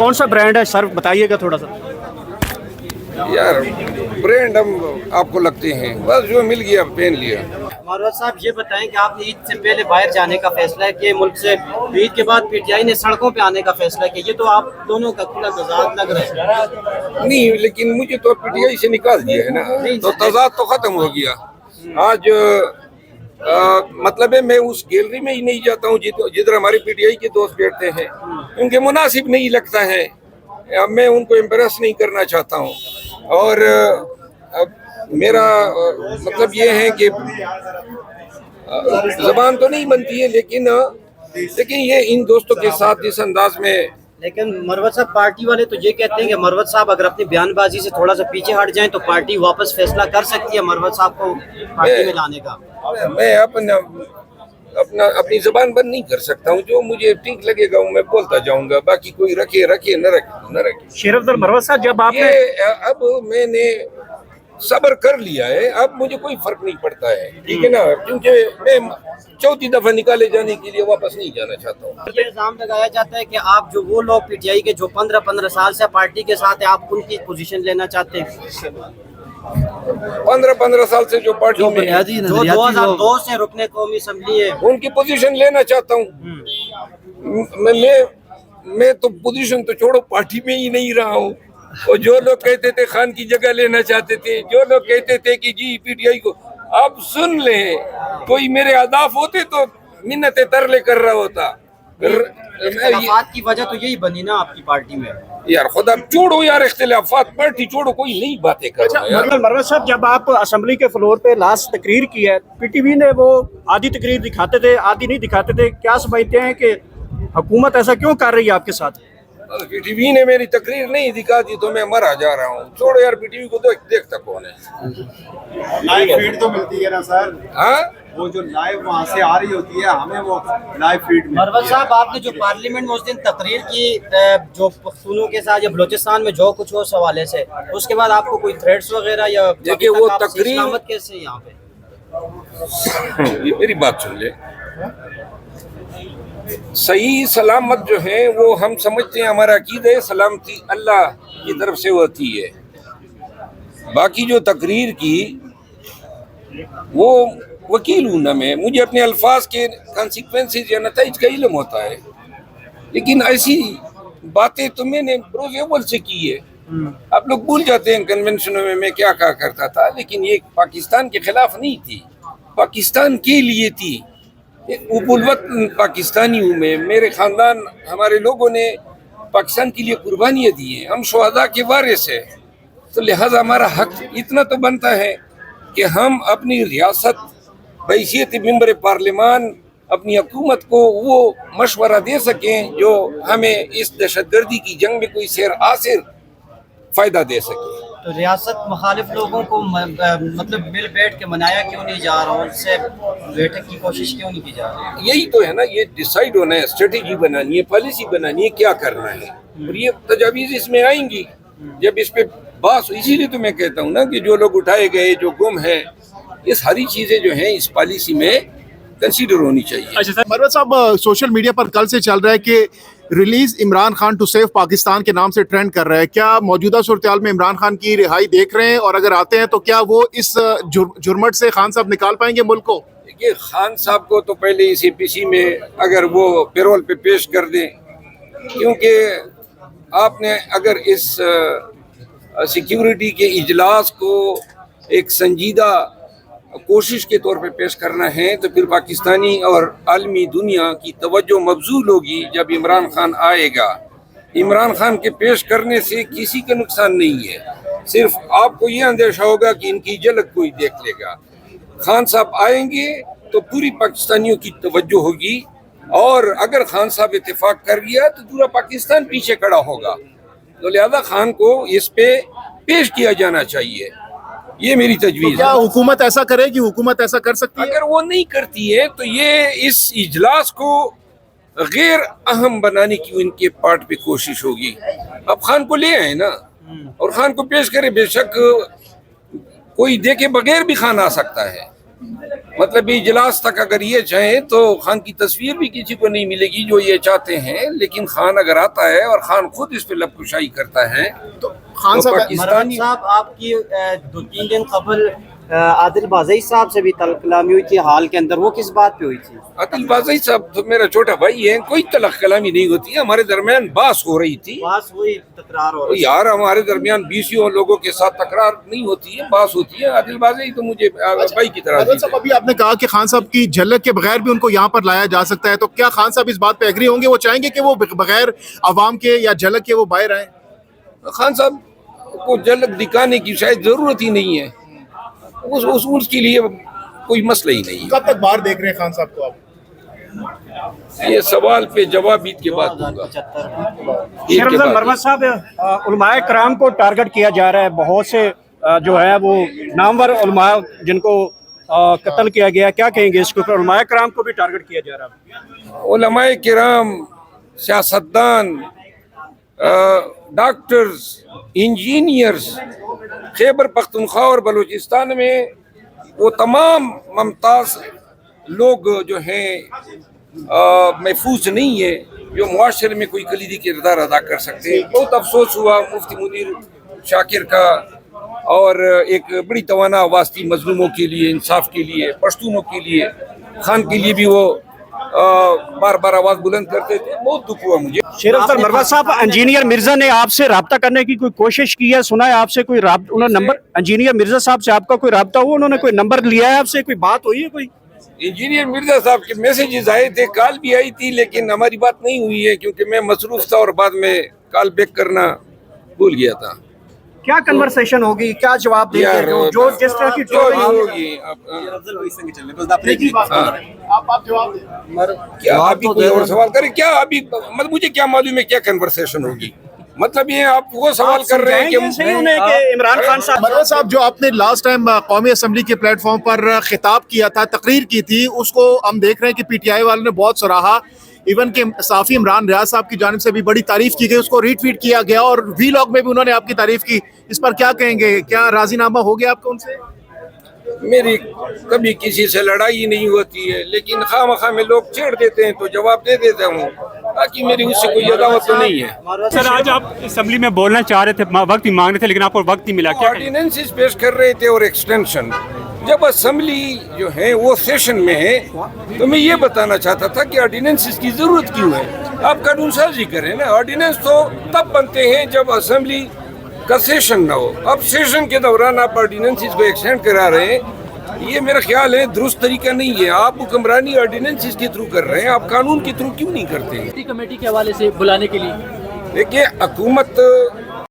कौन सा ब्रांड है सर, बताइएगा थोड़ा सा। यार ब्रांड हम आपको लगते हैं, बस जो मिल गया पहन लिया। मारवत साहब ये बताएं कि आपने ईद से पहले बाहर जाने का फैसला किया मुल्क से, ईद के बाद पीटीआई ने सड़कों पे आने का फैसला किया, ये तो आप दोनों का खुला तजाद लग रहा है। नहीं, लेकिन मुझे तो पीटीआई से निकाल दिया है ना, तो तजाद तो खत्म हो गया। आज मतलब है मैं उस गैलरी में ही नहीं जाता हूँ जिधर हमारे पीटीआई के दोस्त बैठते हैं, क्योंकि मुनासिब नहीं लगता है। अब मैं उनको एम्बेरस नहीं करना चाहता हूँ। और मेरा मतलब ये है कि ज़बान तो नहीं बनती है, लेकिन ये इन दोस्तों के साथ इस अंदाज में। लेकिन मरवत साहब पार्टी वाले तो ये कहते हैं कि मरवत साहब अगर अपनी बयानबाजी से थोड़ा सा पीछे हट जाएं तो पार्टी वापस फैसला कर सकती है मरवत साहब को पार्टी में लाने का। मैं अपनी ज़बान बंद नहीं कर सकता हूँ। जो मुझे ठीक लगेगा वो मैं बोलता जाऊंगा, बाकी कोई रखे रखे न रखे। शेर अफजल मरवत साहब, जब आपने अब मैंने सब्र कर लिया है, अब मुझे कोई फर्क नहीं पड़ता है, ठीक है ना, क्योंकि मैं चौथी दफा निकाले जाने के लिए वापस नहीं जाना चाहता हूँ। ये इल्जाम लगाया जाता है कि आप जो वो लोग पीटीआई के जो 15 साल से पार्टी के साथ है, आप उनकी पोजीशन लेना चाहते हैं। 15 साल से जो पार्टी में है, जो 2002 से रुकने कौमी असम्बली है, उनकी पोजीशन लेना चाहता हूँ। मैं तो पोजीशन तो छोड़ो, पार्टी में ही नहीं रहा हूँ। और जो लोग कहते थे खान की जगह लेना चाहते थे, जो लोग कहते थे कि जी पीटीआई को, अब सुन ले, कोई मेरे अदाफ होते तो मिन्नतें तरले कर रहा होता। इख्तिलाफात की वजह तो यही बनी ना आपकी पार्टी में। यार खुदा छोड़ो यार, इख्तिलाफात पार्टी छोड़ो, कोई नई बातें करो। अच्छा मरवत साहब, जब आप असेंबली के फ्लोर पे लास्ट तकरीर की है, पीटीवी ने वो आधी तकरीर दिखाते थे, आधी नहीं दिखाते थे, क्या समझते हैं कि हुकूमत ऐसा क्यों कर रही है आपके साथ? पीटीवी ने मेरी तकरीर नहीं दिखा दी तो मैं मरा जा रहा हूँ। छोड़ो यार, पीटीवी को देखता कौन है। लाइव फीड तो मिलती है ना सर, हाँ, वो जो लाइव वहाँ से आ रही होती है, हमें वो लाइव फीड में। मरवत साहब, आपने जो पार्लियामेंट में उस दिन तकरीर की जो पख्तूनों के साथ या बलूचिस्तान में जो कुछ हो उस हवाले से, उसके बाद आपको कोई थ्रेट्स वगैरह या देखिए वो तकरीर कैसे यहाँ पे? ये मेरी बात सुन ले, सही सलामत जो है वो हम समझते हैं, हमारा अकीदा है सलामती अल्लाह की तरफ से होती है। बाकी जो तकरीर की वो वकील हूँ ना मैं, मुझे अपने अल्फाज के कॉन्सिक्वेंसेस या नतीज का इल्म होता है, लेकिन ऐसी बातें तो मैंने रोज़ अव्वल से की है। आप लोग भूल जाते हैं कन्वेंशनों में मैं क्या कहा करता था, लेकिन ये पाकिस्तान के खिलाफ नहीं थी, पाकिस्तान के लिए थी। उपुलवत पाकिस्तानी हूँ मैं, मेरे ख़ानदान हमारे लोगों ने पाकिस्तान के लिए कुर्बानियाँ दी हैं, हम शुहदा के वारिस हैं, तो लिहाजा हमारा हक इतना तो बनता है कि हम अपनी रियासत बहैसियत मेंबर पार्लियामान अपनी हुकूमत को वो मशवरा दे सकें जो हमें इस दहशतगर्दी की जंग में कोई सैर आसिर फ़ायदा दे सके। तो रियासत मुखालिफ लोगों को मतलब मिल बैठ के मनाया क्यों नहीं जा रहा, उनसे बैठक की कोशिश क्यों नहीं की जा रही? यही तो है ना, ये डिसाइड होना है, स्ट्रेटेजी बनानी है, पॉलिसी बनानी है, क्या करना है, और ये तजावीज़ इसमें आएंगी जब इस पे बात। इसीलिए तो मैं कहता हूँ ना कि जो लोग उठाए गए, जो गुम है, ये सारी चीज़ें जो हैं इस पॉलिसी में कंसीडर होनी चाहिए। अच्छा सर, मरवत साहब, सोशल मीडिया पर कल से चल रहा है कि release Imran Khan to save Pakistan के नाम से ट्रेंड कर रहा है, क्या मौजूदा सूरत-ए-हाल में इमरान खान की रिहाई देख रहे हैं, और अगर आते हैं तो क्या वो इस जुर्मट से खान साहब निकाल पाएंगे मुल्क को? देखिए, खान साहब को तो पहले इस APC में अगर वो पेरोल पे पेश कर दें, क्योंकि आपने अगर इस सिक्योरिटी के इजलास को एक संजीदा कोशिश के तौर पे पेश करना है तो फिर पाकिस्तानी और आलमी दुनिया की तवज्जो मबजूल होगी जब इमरान खान आएगा। इमरान खान के पेश करने से किसी का नुकसान नहीं है, सिर्फ आपको ये अंदेशा होगा कि इनकी झलक कोई देख लेगा। खान साहब आएंगे तो पूरी पाकिस्तानियों की तवज्जो होगी, और अगर खान साहब इत्तेफाक कर गया तो पूरा पाकिस्तान पीछे खड़ा होगा, तो लिहाजा खान को इस पे पेश किया जाना चाहिए, ये मेरी तजवीज़। क्या हुकूमत ऐसा करेगी? हुकूमत ऐसा कर सकती है? अगर वो नहीं करती है तो ये इस इजलास को गैर अहम बनाने की उनके पार्ट पे कोशिश होगी। अब खान को ले आए ना, और खान को पेश करे, बेशक कोई देखे बगैर भी खान आ सकता है, मतलब इजलास तक अगर ये चाहें तो खान की तस्वीर भी किसी को नहीं मिलेगी जो ये चाहते हैं, लेकिन खान अगर आता है और खान खुद इस पे लबकुशाई करता है तो खान तो साहब पाकिस्तानी साहब आपकी 2-3 दिन कबल आदिल बाज़ई साहब से भी तलब कलामी हुई थी हाल के अंदर, वो किस बात पे हुई थी? आदिल बाज़ई साहब तो मेरा छोटा भाई है, कोई तलख कलामी नहीं होती है, हमारे दरमियान बात हो रही थी। बात हुई, तकरार हो तो रही यार हमारे दरमियान 20 लोगों के साथ तकरार नहीं होती है, बात होती है। आदिल बाज़ई तो मुझे भाई की तरह आदिल साहब, अभी आपने कहा कि खान साहब की झलक के बगैर भी उनको यहाँ पर लाया जा सकता है, तो क्या खान साहब इस बात पे एग्री होंगे? वो चाहेंगे कि वो बगैर अवाम के या झलक के वो बाहर आए? खान साहब को झलक दिखाने की शायद जरूरत ही नहीं है, उसके लिए कोई मसला ही नहीं है। कब तक बाहर देख रहे हैं खान साहब को आप? ये सवाल पे जवाब ईद के बाद दूंगा। ईद शेर के अफजल बाद। मरवत साहब, उलमाए कराम को टारगेट किया जा रहा है, बहुत से जो है वो नामवर उलमा जिनको कत्ल किया गया, क्या कहेंगे इसके ऊपर? उलमाए कराम को भी टारगेट किया जा रहा है। उलमाए किराम, सियासतदान, डॉक्टर्स, इंजीनियर्स, खैबर पख्तूनख्वा और बलूचिस्तान में वो तमाम मुमताज़ लोग जो हैं महफूज नहीं है, जो मुआशरे में कोई कलीदी किरदार अदा कर सकते हैं। बहुत अफसोस हुआ मुफ्ती मुनीर शाकिर का, और एक बड़ी तवाना आवाज़ थी मजलूमों के लिए, इंसाफ के लिए, पश्तूनों के लिए, खान के लिए भी वो बार बार आवाज़ बुलंद करते थे। बहुत दुख हुआ मुझे। शेर अफजल मरवत साहब, इंजीनियर मिर्जा ने आपसे रब्ता करने की कोई कोशिश की है? सुना है आपसे कोई उन्होंने नंबर, इंजीनियर मिर्जा साहब से आपका कोई रब्ता हुआ? उन्होंने कोई नंबर लिया है आपसे? कोई बात हुई है कोई? इंजीनियर मिर्जा साहब के मैसेजेस आए थे, कॉल भी आई थी, लेकिन हमारी बात नहीं हुई है क्योंकि मैं मसरूफ था और बाद में कॉल बैक करना भूल गया था। क्या कन्वर्सेशन होगी, क्या जवाब देंगे? यार जो जिस तरह की जो भी होगी आप जवाब दें। क्या अभी कोई और सवाल करे क्या? अभी मतलब मुझे क्या मालूम है क्या कन्वर्सेशन होगी? मतलब ये आप वो सवाल कर रहे हैं कि सही उन्हें कि इमरान खान साहब मरवत साहब, जो आपने लास्ट टाइम कौमी असम्बली के प्लेटफॉर्म पर खिताब किया था, तकरीर की थी, उसको हम देख रहे हैं कि पीटीआई वालों ने बहुत सराहा। इवन के साफ़ी इमरान रियाज साहब की जानिब से भी बड़ी तारीफ की गई, उसको रीट्वीट किया गया और वीलॉग में भी उन्होंने आपकी तारीफ की। इस पर क्या कहेंगे? क्या राजीनामा हो गया आपका उनसे? मेरी कभी किसी से लड़ाई नहीं होती है, लेकिन खामखा में लोग छेड़ देते हैं तो जवाब दे देता हूँ, बाकी मेरी उससे कोई अदावत तो नहीं है। सर, आज आप असेंबली में बोलना चाह रहे थे, वक्त भी मांग रहे थे, लेकिन आपको वक्त नहीं मिला, क्या कहेंगे? ऑर्डिनेंसेस पेश कर रहे थे और एक्सटेंशन। जब असेंबली जो है वो सेशन में है तो मैं ये बताना चाहता था कि ऑर्डिनेंसेस की जरूरत क्यों है। आप कानून साजी करें ना, ऑर्डिनेंस तो तब बनते हैं जब असेंबली का सेशन ना हो। अब सेशन के दौरान आप ऑर्डिनेंसेस को एक्सटेंड करा रहे हैं, ये मेरा ख्याल है दुरुस्त तरीका नहीं है। आप हुक्मरानी ऑर्डिनेंसेस के थ्रू कर रहे हैं, आप कानून के थ्रू क्यों नहीं करते हैं? कमेटी के हवाले से बुलाने के लिए देखिए, हुकूमत